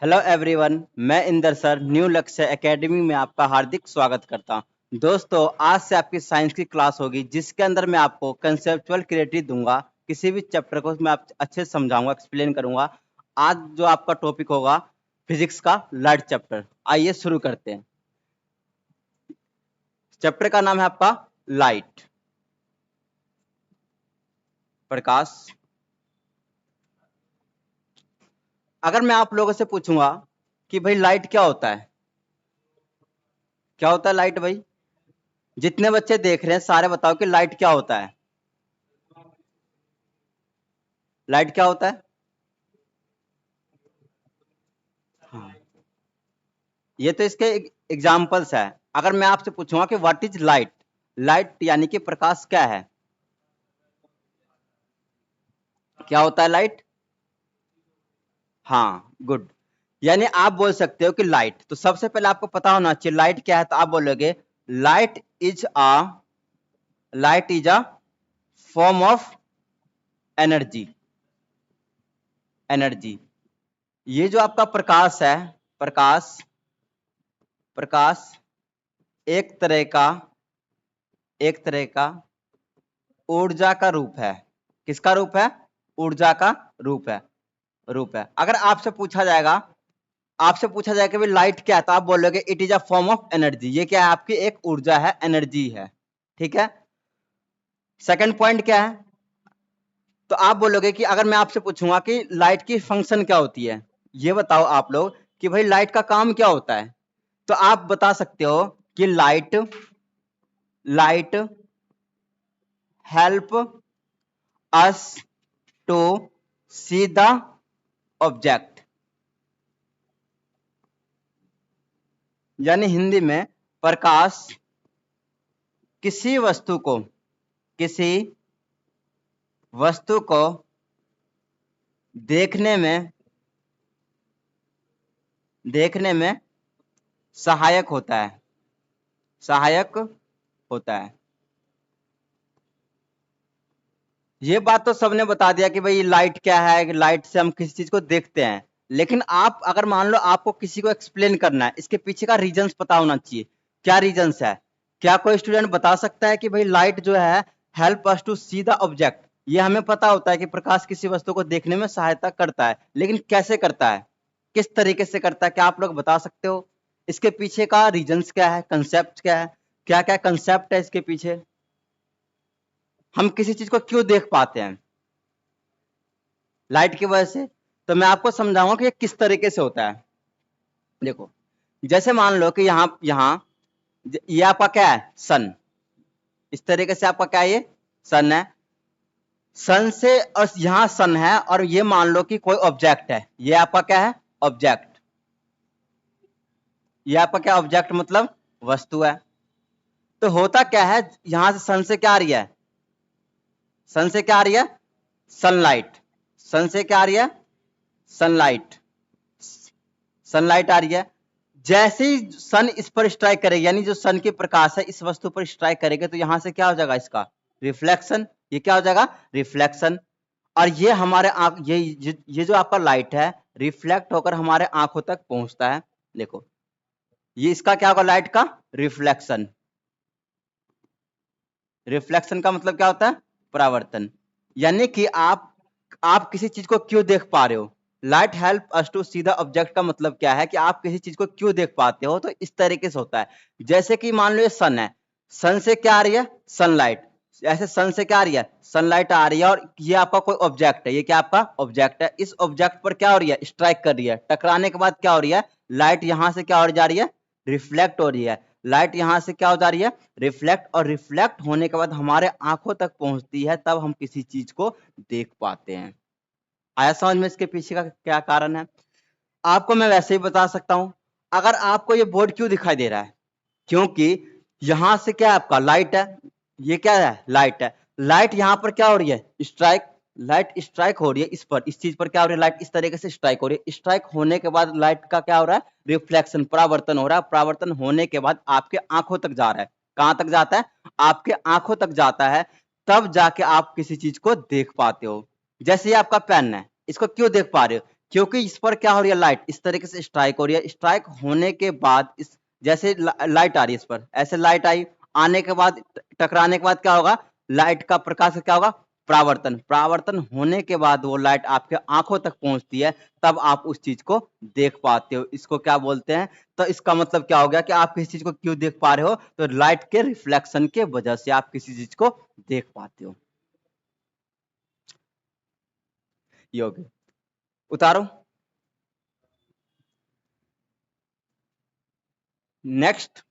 Hello everyone, मैं Inder sir new लक्ष्य academy में आपका हार्दिक स्वागत करता हूं। दोस्तों, आज से आपकी साइंस की क्लास होगी जिसके अंदर मैं आपको कंसेप्चुअल क्रिएटिविटी दूंगा। किसी भी चैप्टर को मैं आप अच्छे से समझाऊंगा, एक्सप्लेन करूंगा। आज जो आपका टॉपिक होगा फिजिक्स का लाइट चैप्टर। आइए शुरू करते हैं। चैप्टर का नाम है आपका लाइट, प्रकाश। अगर मैं आप लोगों से पूछूंगा कि भाई लाइट क्या होता है, क्या होता है लाइट भाई? जितने बच्चे देख रहे हैं सारे बताओ कि लाइट क्या होता है। लाइट क्या होता है? हाँ, ये तो इसके एग्जाम्पल्स है। अगर मैं आपसे पूछूंगा कि व्हाट इज लाइट, लाइट यानी कि प्रकाश क्या है, क्या होता है लाइट? हाँ, गुड। यानी आप बोल सकते हो कि लाइट, तो सबसे पहले आपको पता होना चाहिए लाइट क्या है। तो आप बोलोगे light is a light is a form of energy. Energy, ये जो आपका प्रकाश है, प्रकाश, प्रकाश एक तरह का, एक तरह का ऊर्जा का रूप है। किसका रूप है? ऊर्जा का रूप है, रूप है। अगर आपसे पूछा जाएगा, आपसे पूछा जाएगा कि भाई लाइट क्या है, तो आप बोलोगे it is a form of energy. ये क्या है? आपकी एक ऊर्जा है, एनर्जी है। ठीक है। सेकंड पॉइंट क्या है? तो आप बोलोगे कि अगर मैं आपसे पूछूंगा कि लाइट की फंक्शन क्या होती है, ये बताओ आप लोग कि भाई लाइट का काम क्या होता है। तो आप बता सकते हो कि light, light help us to see the object. यानी हिंदी में प्रकाश किसी वस्तु को, किसी वस्तु को देखने में, देखने में सहायक होता है, सहायक होता है। ये बात तो सबने बता दिया कि भाई लाइट क्या है, लाइट से हम किसी चीज को देखते हैं। लेकिन आप अगर मान लो आपको किसी को एक्सप्लेन करना है, इसके पीछे का रीजंस पता होना चाहिए। क्या रीजंस है? क्या कोई स्टूडेंट बता सकता है कि भाई लाइट जो है help us to see the object? ये हमें पता होता है कि प्रकाश किसी वस्तु को देखने में सहायता करता है, लेकिन कैसे करता है, किस तरीके से करता है, क्या आप लोग बता सकते हो? इसके पीछे का रीजंस क्या है, कंसेप्ट क्या है, क्या क्या कंसेप्ट है इसके पीछे? हम किसी चीज को क्यों देख पाते हैं लाइट की वजह से? तो मैं आपको समझाऊंगा कि ये किस तरीके से होता है। देखो, जैसे मान लो कि यहाँ यहाँ ये आपका क्या है? सन। इस तरीके से आपका क्या है? ये सन है। सन से, और यहाँ सन है, और ये मान लो कि कोई ऑब्जेक्ट है। ये आपका क्या है? ऑब्जेक्ट। ये आपका क्या ऑब्जेक्ट मतलब? वस्तु है। तो होता क्या है, यहां से सन से क्या आ रही है? सन से क्या आ रही है? सनलाइट। सन से क्या आ रही है? सनलाइट। सनलाइट आ रही है। जैसे ही सन इस पर स्ट्राइक करेगी, यानी जो सन के प्रकाश है इस वस्तु पर स्ट्राइक करेगा, तो यहां से क्या हो जाएगा? इसका रिफ्लेक्शन। ये क्या हो जाएगा? रिफ्लेक्शन। और ये हमारे आंख, ये जो आपका लाइट है रिफ्लेक्ट होकर हमारे आंखों तक पहुंचता है। देखो, ये इसका क्या होगा? लाइट का रिफ्लेक्शन। रिफ्लेक्शन का मतलब क्या होता है? परावर्तन। यानी कि आप किसी चीज को क्यों देख पा रहे हो? Light help us to see the object का मतलब क्या है कि आप किसी चीज को क्यों देख पाते हो? तो इस तरीके से होता है। जैसे कि मान लो ये सन है, सन से क्या आ रही है? सनलाइट। ऐसे सन से क्या आ रही है? सनलाइट आ रही है। और ये आपका कोई ऑब्जेक्ट है, ये क्या आपका ऑब्जेक्ट है। इस ऑब्जेक्ट पर क्या हो रही है? स्ट्राइक कर रही है। टकराने के बाद क्या हो रही है? लाइट यहां से क्या हो जा रही है? रिफ्लेक्ट हो रही है। लाइट यहां से क्या हो जा रही है? रिफ्लेक्ट। और रिफ्लेक्ट होने के बाद हमारे आंखों तक पहुंचती है, तब हम किसी चीज को देख पाते हैं। आया समझ में इसके पीछे का क्या कारण है? आपको मैं वैसे ही बता सकता हूं। अगर आपको ये बोर्ड क्यों दिखाई दे रहा है? क्योंकि यहां से क्या है? आपका लाइट है। ये क्या है? लाइट है। लाइट यहां पर क्या हो रही है? स्ट्राइक। लाइट स्ट्राइक हो रही है इस पर, इस चीज पर क्या हो रही है? लाइट इस तरीके से स्ट्राइक हो रही है। स्ट्राइक होने के बाद लाइट का क्या हो रहा है? रिफ्लेक्शन, परावर्तन हो रहा है। परावर्तन होने के बाद आपके आंखों तक जा रहा है। कहां तक जाता है? आपके आंखों तक जाता है। तब जाके आप किसी चीज को देख पाते हो। जैसे ये आपका पेन है, इसको क्यों देख पा रहे हो? क्योंकि इस पर क्या हो रही है, लाइट इस तरीके से स्ट्राइक हो रही है, स्ट्राइक होने के बाद इस जैसे लाइट आ रही है इस पर, ऐसे लाइट आई, आने के बाद टकराने के बाद क्या होगा, लाइट का प्रकाश क्या होगा, परावर्तन, परावर्तन होने के बाद वो लाइट आपके आंखों तक पहुंचती है, तब आप उस चीज को देख पाते हो। इसको क्या बोलते हैं, तो इसका मतलब क्या हो गया कि आप किसी चीज को क्यों देख पा रहे हो, तो लाइट के रिफ्लेक्शन के वजह से आप किसी चीज को देख पाते हो। ये हो गया, उतारो। नेक्स्ट,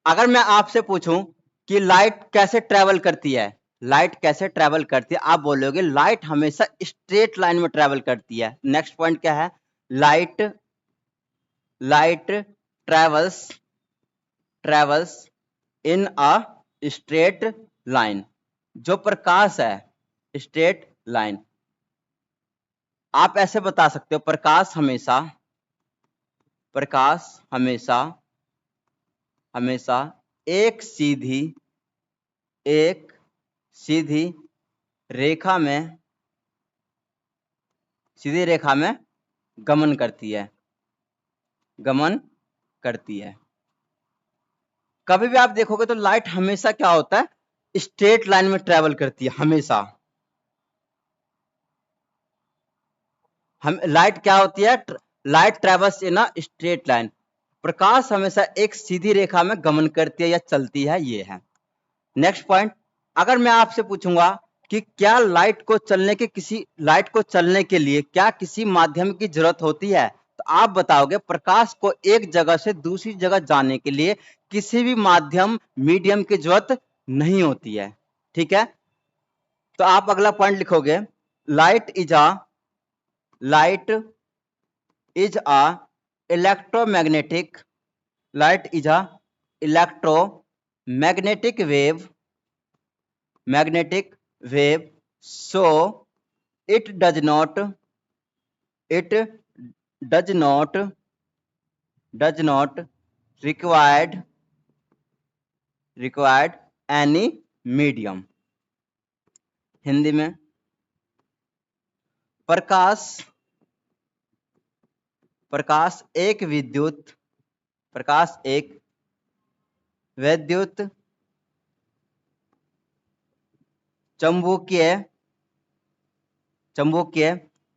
अगर मैं आपसे पूछूं कि लाइट कैसे ट्रेवल करती है, लाइट कैसे ट्रेवल करती है, आप बोलोगे लाइट हमेशा स्ट्रेट लाइन में ट्रेवल करती है। नेक्स्ट पॉइंट क्या है, light light travels travels in a straight line. जो प्रकाश है, स्ट्रेट लाइन, आप ऐसे बता सकते हो, प्रकाश हमेशा हमेशा एक सीधी रेखा में गमन करती है। कभी भी आप देखोगे तो लाइट हमेशा क्या होता है, स्ट्रेट लाइन में ट्रेवल करती है हमेशा। हम लाइट क्या होती है, light travels in a straight line, प्रकाश हमेशा एक सीधी रेखा में गमन करती है या चलती है, ये है। नेक्स्ट पॉइंट, अगर मैं आपसे पूछूंगा कि क्या लाइट को चलने के लिए क्या किसी माध्यम की जरूरत होती है, तो आप बताओगे प्रकाश को एक जगह से दूसरी जगह जाने के लिए किसी भी मीडियम की जरूरत नहीं होती है। ठीक है, तो आप अगला पॉइंट लिखोगे, light is a electromagnetic wave, so it does not required any medium। Hindi में, प्रकाश एक वैद्युत चुंबकीय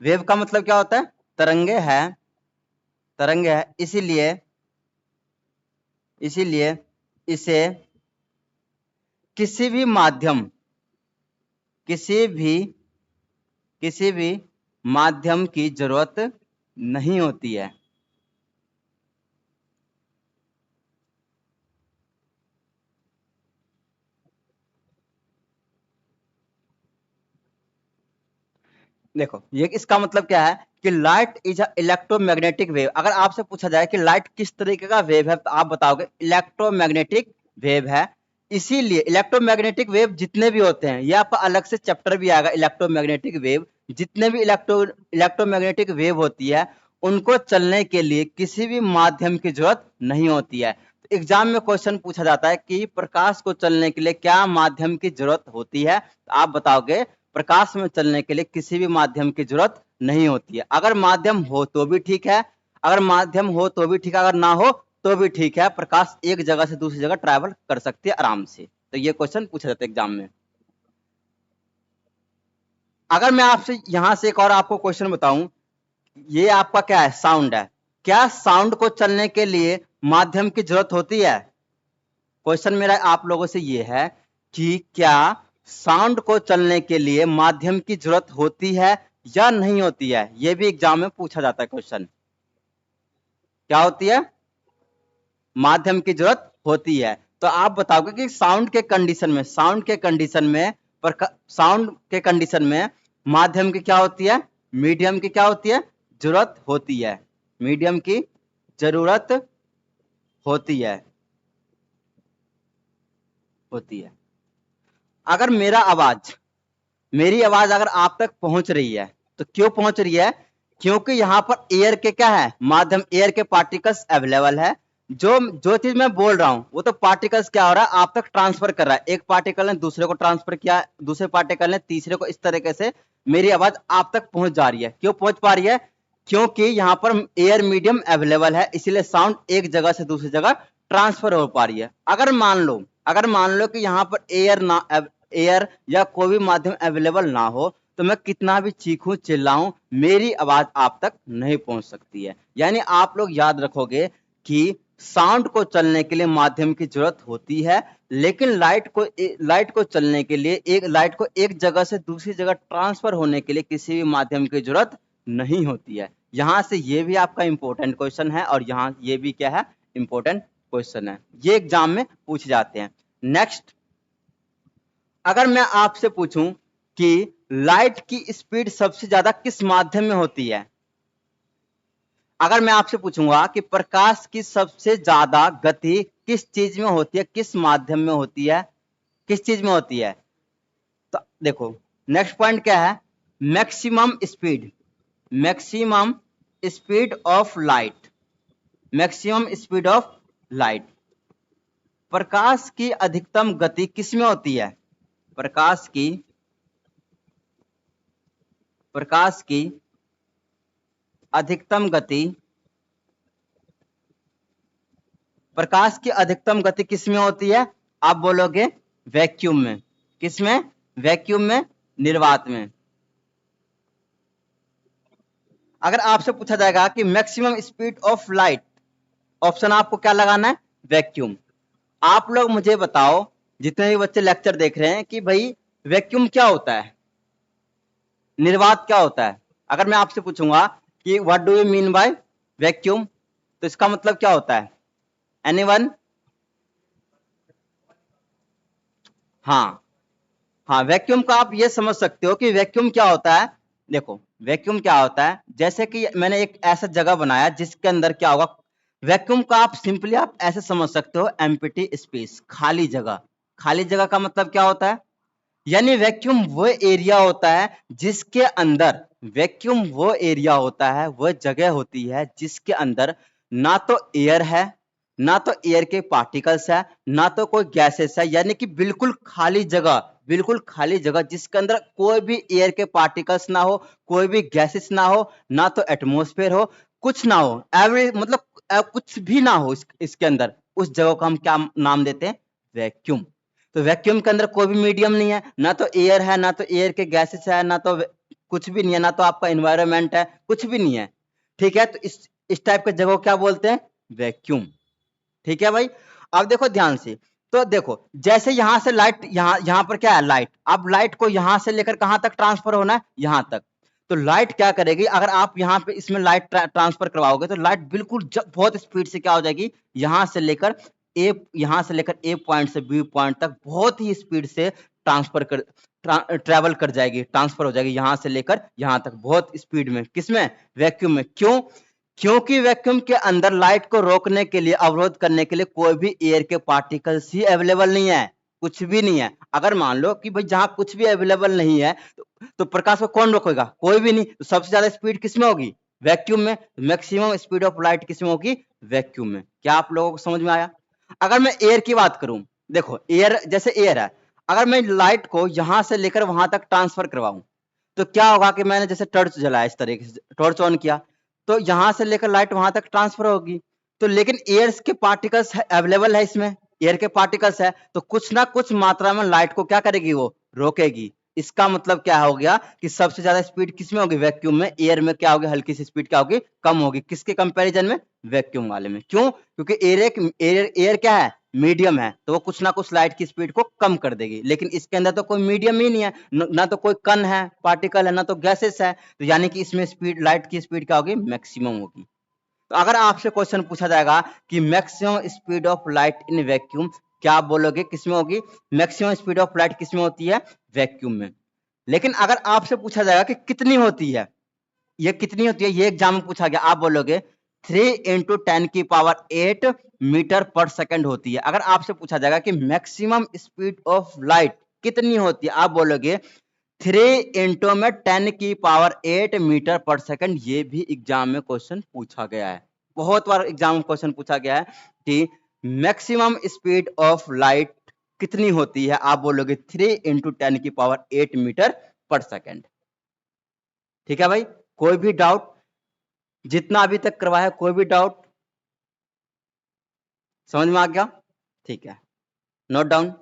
वेव का मतलब क्या होता है, तरंगे है, इसीलिए इसे किसी भी माध्यम की जरूरत नहीं होती है। देखो, ये इसका मतलब क्या है कि light is a electromagnetic wave. अगर आपसे पूछा जाए कि लाइट किस तरीके का वेव है, तो आप बताओगे इलेक्ट्रोमैग्नेटिक वेव है। इसीलिए इलेक्ट्रोमैग्नेटिक वेव जितने भी होते हैं, ये आपका अलग से चैप्टर भी आएगा, इलेक्ट्रोमैग्नेटिक वेव, जितने भी इलेक्ट्रोमैग्नेटिक वेव होती है, उनको चलने के लिए किसी भी माध्यम की जरूरत नहीं होती है। तो एग्जाम में क्वेश्चन पूछा जाता है कि प्रकाश को चलने के लिए क्या माध्यम की जरूरत होती है, तो आप बताओगे प्रकाश में चलने के लिए किसी भी माध्यम की जरूरत नहीं होती है। अगर माध्यम हो तो भी ठीक है, अगर ना हो तो भी ठीक है, प्रकाश एक जगह से दूसरी जगह ट्रैवल कर सकती है आराम से। तो ये क्वेश्चन पूछा जाता है एग्जाम में। अगर मैं आपसे यहां से एक और आपको क्वेश्चन बताऊं, ये आपका क्या है, साउंड है, क्या साउंड को चलने के लिए माध्यम की जरूरत होती है? क्वेश्चन मेरा आप लोगों से ये है कि क्या साउंड को चलने के लिए माध्यम की जरूरत होती है या नहीं होती है? ये भी एग्जाम में पूछा जाता है क्वेश्चन। क्या होती है? माध्यम की जरूरत होती है। तो आप बताओगे कि साउंड के कंडीशन में माध्यम की क्या होती है, मीडियम की क्या होती है, जरूरत होती है। मीडियम की जरूरत होती है। अगर मेरी आवाज अगर आप तक पहुंच रही है, तो क्यों पहुंच रही है? क्योंकि यहां पर एयर के क्या है, माध्यम, एयर के पार्टिकल्स अवेलेबल है। जो चीज मैं बोल रहा हूं वो तो पार्टिकल्स क्या हो रहा है, आप तक ट्रांसफर कर रहा है। एक पार्टिकल ने दूसरे को ट्रांसफर किया, दूसरे पार्टिकल ने तीसरे को, इस तरीके से मेरी आवाज आप तक पहुंच जा रही है। क्यों पहुंच पा रही है? क्योंकि यहाँ पर एयर मीडियम अवेलेबल है, इसीलिए साउंड एक जगह से दूसरी जगह ट्रांसफर हो पा रही है। अगर मान लो कि यहाँ पर एयर या कोई भी माध्यम अवेलेबल ना हो, तो मैं कितना भी चीखूं चिल्लाऊं, मेरी आवाज आप तक नहीं पहुंच सकती है। यानी आप लोग याद रखोगे कि साउंड को चलने के लिए माध्यम की जरूरत होती है, लेकिन लाइट को चलने के लिए लाइट को एक जगह से दूसरी जगह ट्रांसफर होने के लिए किसी भी माध्यम की जरूरत नहीं होती है। यहां से ये भी आपका इंपॉर्टेंट क्वेश्चन है और यहां ये भी क्या है, इंपॉर्टेंट क्वेश्चन है, ये एग्जाम में पूछे जाते हैं। नेक्स्ट, अगर मैं आपसे पूछूं कि लाइट की स्पीड सबसे ज्यादा किस माध्यम में होती है, अगर मैं आपसे पूछूंगा कि प्रकाश की सबसे ज्यादा गति किस चीज में होती है, किस माध्यम में होती है, किस चीज में होती है, तो देखो नेक्स्ट पॉइंट क्या है, maximum speed, maximum speed of light, maximum speed of light. प्रकाश की अधिकतम गति किस में होती है, प्रकाश की अधिकतम गति, प्रकाश की अधिकतम गति किस में होती है, आप बोलोगे वैक्यूम में। किस में, वैक्यूम में, निर्वात में। अगर आपसे पूछा जाएगा कि maximum speed of light, option आपको क्या लगाना है, वैक्यूम। आप लोग मुझे बताओ, जितने भी बच्चे लेक्चर देख रहे हैं, कि भाई वैक्यूम क्या होता है, निर्वात क्या होता है। अगर मैं आपसे पूछूंगा कि what do you mean by vacuum, तो इसका मतलब क्या होता है, एनीवन? हाँ, वैक्यूम का आप ये समझ सकते हो कि वैक्यूम क्या होता है। देखो वैक्यूम क्या होता है, जैसे कि मैंने एक ऐसा जगह बनाया जिसके अंदर क्या होगा, वैक्यूम का आप सिंपली आप ऐसे समझ सकते हो, एम्प्टी स्पेस, खाली जगह। खाली जगह का मतलब क्या होता है, यानी वैक्यूम वो एरिया होता है जिसके अंदर, वैक्यूम वो एरिया होता है, वो जगह होती है जिसके अंदर ना तो एयर है, ना तो एयर के पार्टिकल्स है, ना तो कोई गैसेस है, यानी कि बिल्कुल खाली जगह, बिल्कुल खाली जगह जिसके अंदर कोई भी एयर के पार्टिकल्स ना हो, कोई भी गैसेस ना हो, ना तो एटमॉस्फेयर हो, कुछ ना हो, एवरी मतलब कुछ भी ना हो इसके अंदर, उस जगह को हम क्या नाम देते हैं, वैक्यूम। तो वैक्यूम के अंदर कोई भी मीडियम नहीं है, ना तो एयर है, ना तो एयर के गैसेस है, ना तो कुछ भी नहीं है, ना तो आपका एनवायरनमेंट है, कुछ भी नहीं है। ठीक है, तो इस टाइप के जगह को क्या बोलते हैं, वैक्यूम। ठीक है भाई, अब देखो ध्यान से, तो देखो जैसे यहां से लाइट, यहां पर क्या है, लाइट, अब लाइट को यहां से लेकर कहां तक ट्रांसफर होना है, यहां तक। तो लाइट क्या करेगी, अगर आप यहां पे इसमें लाइट ट्रांसफर करवाओगे, तो लाइट बिल्कुल बहुत स्पीड से क्या हो जाएगी, यहां से लेकर ए पॉइंट से बी पॉइंट तक बहुत ही स्पीड से ट्रेवल कर जाएगी, ट्रांसफर हो जाएगी, यहां से लेकर यहां तक बहुत स्पीड में। किसमें, वैक्यूम में। क्यों, क्योंकि वैक्यूम के अंदर लाइट को रोकने के लिए, अवरोध करने के लिए कोई भी एयर के पार्टिकल्स ही अवेलेबल नहीं है, कुछ भी नहीं है। अगर मान लो कि भाई जहां कुछ भी अवेलेबल नहीं है, तो प्रकाश को कौन रोकेगा, कोई भी नहीं। तो सबसे ज्यादा स्पीड किसमें होगी, वैक्यूम में। मैक्सिमम स्पीड ऑफ लाइट किसमें होगी, वैक्यूम में। क्या आप लोगों को समझ में आया। अगर मैं एयर की बात करूं, देखो एयर, जैसे एयर है, अगर मैं लाइट को यहां से लेकर वहां तक ट्रांसफर करवाऊं, तो क्या होगा कि मैंने जैसे टॉर्च जलाया, इस तरीके से टॉर्च ऑन किया, तो यहां से लेकर लाइट वहां तक ट्रांसफर होगी। तो लेकिन एयर के पार्टिकल्स अवेलेबल है इसमें, एयर के पार्टिकल्स है, तो कुछ ना कुछ मात्रा में लाइट को क्या करेगी, वो रोकेगी। इसका मतलब क्या हो गया कि सबसे ज्यादा स्पीड किसमें होगी, वैक्यूम में। एयर में क्या होगी, हल्की सी स्पीड क्या होगी, कम होगी। किसके कंपैरिजन में, वैक्यूम वाले में। क्यों, क्योंकि एयर क्या है, मीडियम है, तो वो कुछ ना कुछ लाइट की स्पीड को कम कर देगी। लेकिन इसके अंदर तो कोई मीडियम ही नहीं है, ना तो कोई कण है, पार्टिकल है, ना तो गैसेस है, तो यानी कि इसमें स्पीड, लाइट की स्पीड क्या होगी, मैक्सिमम होगी। तो अगर आपसे क्वेश्चन पूछा जाएगा कि maximum speed of light in vacuum, क्या आप बोलोगे किसमें होगी, मैक्सिमम स्पीड ऑफ लाइट किसमें होती है, वैक्यूम में। लेकिन अगर आपसे पूछा जाएगा कि कितनी होती है, ये कितनी होती है, ये एग्जाम में पूछा गया, आप बोलोगे 3 × 10⁸ मीटर पर सेकंड होती है। अगर आपसे पूछा जाएगा कि मैक्सिमम स्पीड ऑफ लाइट कितनी होती है, आप बोलोगे 3 × 10⁸ मीटर पर सेकंड। ये भी एग्जाम में क्वेश्चन पूछा गया है, बहुत बार एग्जाम में क्वेश्चन पूछा गया है कि मैक्सिमम स्पीड ऑफ लाइट कितनी होती है, आप बोलोगे 3 × 10⁸ मीटर पर सेकंड। ठीक है भाई, कोई भी डाउट। जितना अभी तक करवाया, कोई भी डाउट समझ में आ गया? ठीक है, नोट डाउन।